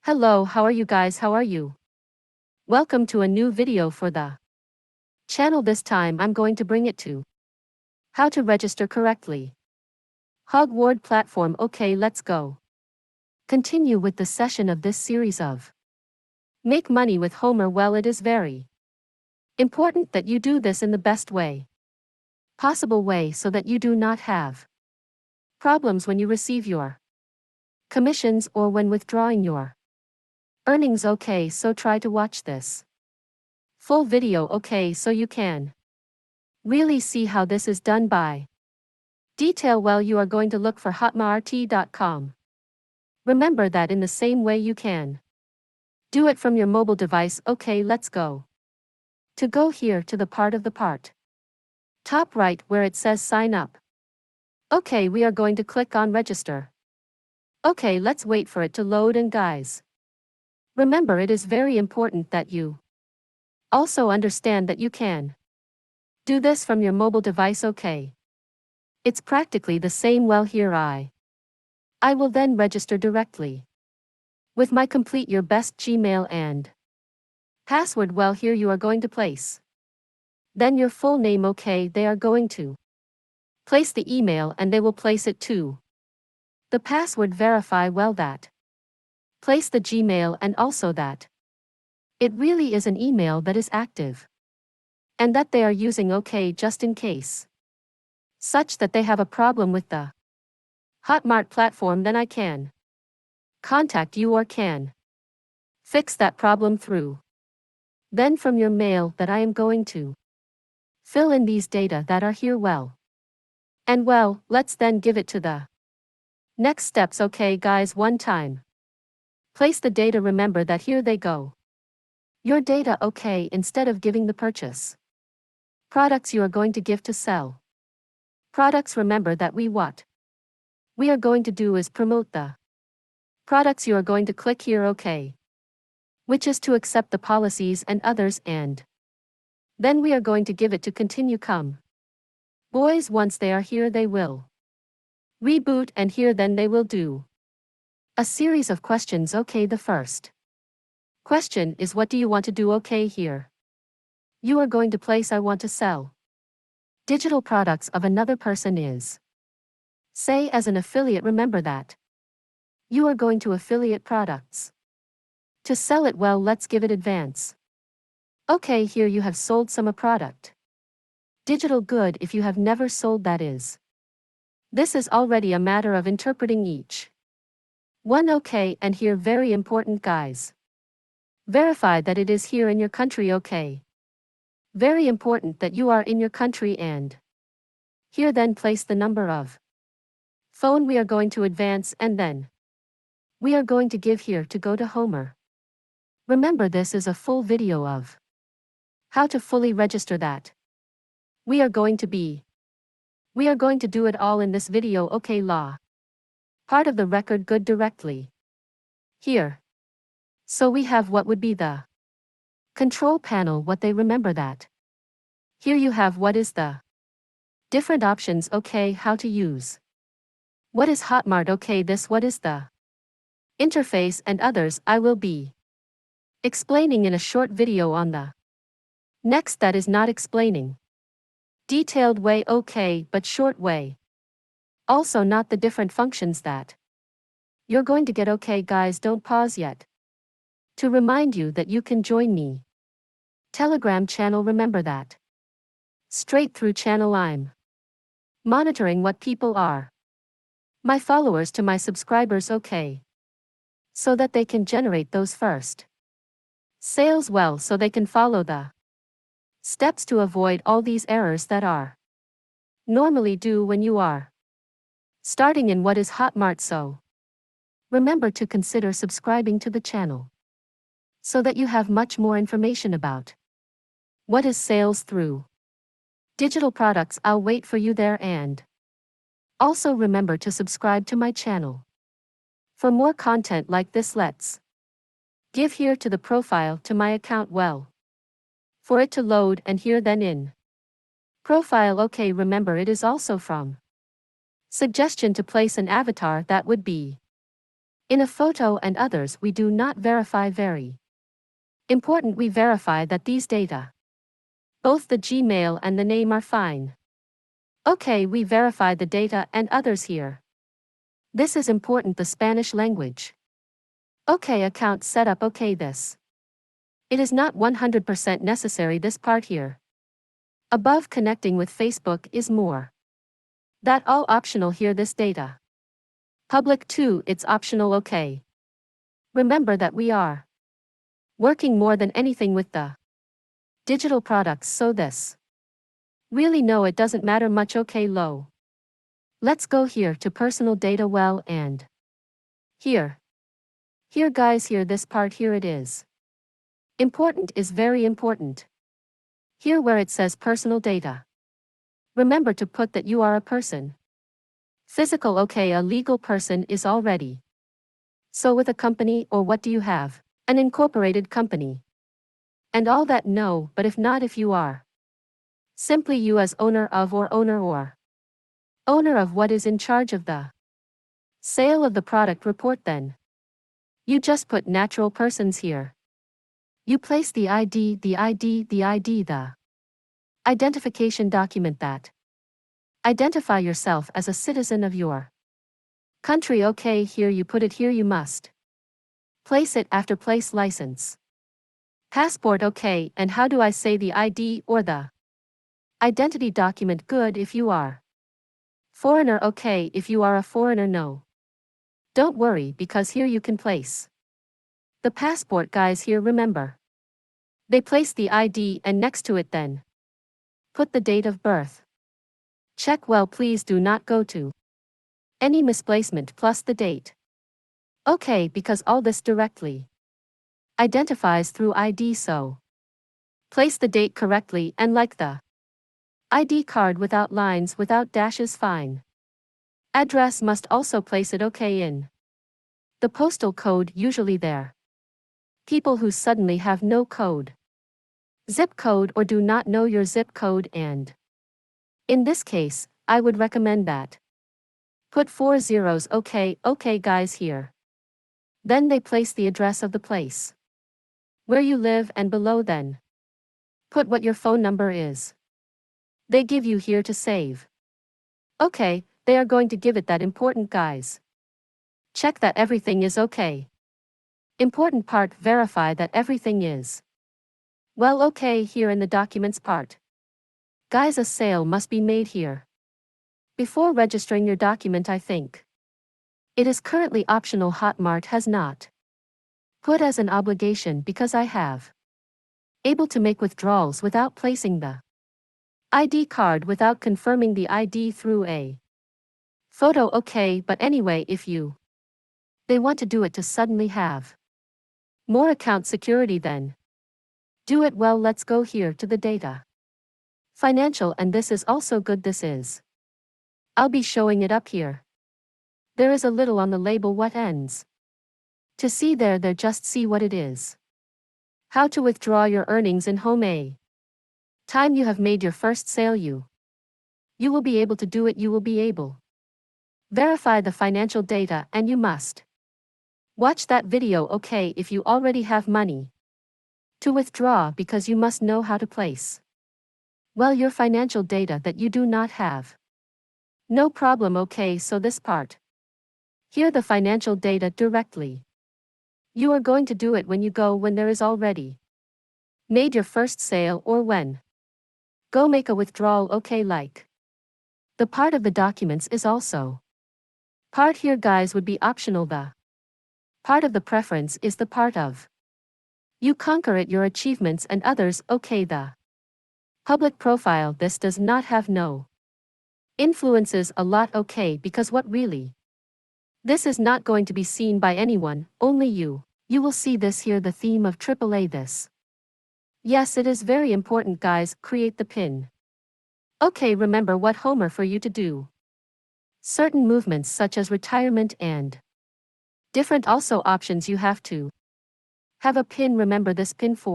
Hello, how are you guys? How are you? Welcome to a new video for the channel. This time I'm going to bring it to how to register correctly. Hotmart platform. Okay, let's go. Continue with the session of this series of make money with Homer. Well, it is very important that you do this in the best way possible way so that you do not have problems when you receive your commissions or when withdrawing your earnings. Okay, so try to watch this full video, okay, so you can really see how this is done by detail. Well, you are going to look for hotmart.com. Remember that in the same way you can do it from your mobile device. Okay, let's go. To go here to the part top right where it says sign up. Okay, we are going to click on register. Okay, let's wait for it to load. And guys, remember, it is very important that you also understand that you can do this from your mobile device. Okay, it's practically the same. Well, here I will then register directly with my complete your best Gmail and password. Well, here you are going to place then your full name. Okay, they are going to place the email and they will place it too. The password verify well that place the Gmail and also that it really is an email that is active and that they are using. Okay, just in case such that they have a problem with the Hotmart platform, then I can contact you or can fix that problem through then from your mail that I am going to fill in these data that are here. Well, and well, let's then give it to the next steps. Okay guys, one time place the data. Remember that here they go your data. Okay, instead of giving the purchase products, you are going to give to sell products. Remember that what we are going to do is promote the products. You are going to click here, okay, which is to accept the policies and others, and then we are going to give it to continue. Come boys, once they are here they will reboot, and here then they will do a series of questions. Okay, the first question is what do you want to do? Okay, here you are going to place I want to sell digital products of another person is say as an affiliate. Remember that you are going to affiliate products to sell it. Well, let's give it advance. Okay, here you have sold some a product digital good. If you have never sold, that is this is already a matter of interpreting each one. Okay, and here very important guys, verify that it is here in your country. Okay, very important that you are in your country, and here then place the number of phone we are going to advance, and then we are going to give here to go to Homer. Remember, this is a full video of how to fully register that we are going to do it all in this video. Okay, law part of the record good directly here. So we have what would be the control panel. What they remember that here you have what is the different options. Okay, how to use what is Hotmart. Okay, this what is the interface and others I will be explaining in a short video on the next, that is not explaining detailed way. Okay, but short way, also not the different functions that you're going to get. Okay guys, don't pause yet to remind you that you can join me Telegram channel. Remember that straight through channel I'm monitoring what people are my followers to my subscribers. Okay, so that they can generate those first sales well, so they can follow the steps to avoid all these errors that are normally do when you are starting in what is Hotmart. So remember to consider subscribing to the channel so that you have much more information about what is sales through digital products. I'll wait for you there, and also remember to subscribe to my channel for more content like this. Let's give here to the profile to my account. Well, for it to load, and here then in profile. Okay, remember it is also from suggestion to place an avatar that would be In a photo and others we do not verify very important we verify that these data, both the Gmail and the name are fine. Okay, we verify the data and others here. This is important the Spanish language. Okay, account setup okay this. It is not 100% necessary this part here. Above connecting with Facebook is more. That all optional here this data. Public too it's optional okay. Remember that we are working more than anything with the digital products so this. Really no it doesn't matter much okay low. Let's go here to personal data well and here. Here guys here this part here it is. Important is very important. Here where it says personal data. Remember to put that you are a person. Physical okay a legal person is already. So with a company or what do you have? An incorporated company. And all that no but if not if you are. Simply you as owner of or owner of what is in charge of the sale of the product report then. You just put natural persons here. You place the ID, the identification document that identify yourself as a citizen of your country okay here you put it here you must place it after place license. Passport okay and how do I say the ID or the identity document good if you are foreigner okay if you are a foreigner no. Don't worry because here you can place the passport guys here remember. They place the ID and next to it then put the date of birth. Check well please do not go to any misplacement plus the date. Okay because all this directly identifies through ID so place the date correctly and like the ID card without lines without dashes fine. Address must also place it okay in the postal code usually there. People who suddenly have no code. Zip code or do not know your zip code and in this case, I would recommend that. Put 4 zeros okay guys here. Then they place the address of the place where you live and below then put what your phone number is. They give you here to save. Okay, they are going to give it that important guys. Check that everything is okay. Important part verify that everything is well okay here in the documents part. Guys a sale must be made here. Before registering your document I think. It is currently optional Hotmart has not put as an obligation because I have able to make withdrawals without placing the ID card without confirming the ID through a photo okay but anyway if you they want to do it to suddenly have more account security then do it well let's go here to the data. Financial and this is also good this is. I'll be showing it up here. There is a little on the label what ends. To see there just see what it is. How to withdraw your earnings in home a time you have made your first sale you will be able to do it you will be able. Verify the financial data and you must watch that video okay if you already have money to withdraw because you must know how to place well your financial data that you do not have. No problem okay so this part. Here the financial data directly. You are going to do it when you go when there is already made your first sale or when go make a withdrawal okay like. The part of the documents is also part here guys would be optional the part of the preference is the part of you conquer it your achievements and others okay the public profile this does not have no influences a lot okay because what really this is not going to be seen by anyone only you. You will see this here the theme of AAA this. Yes it is very important guys create the pin. Okay remember what Homer for you to do. Certain movements such as retirement and different also options you have to have a pin remember this pin for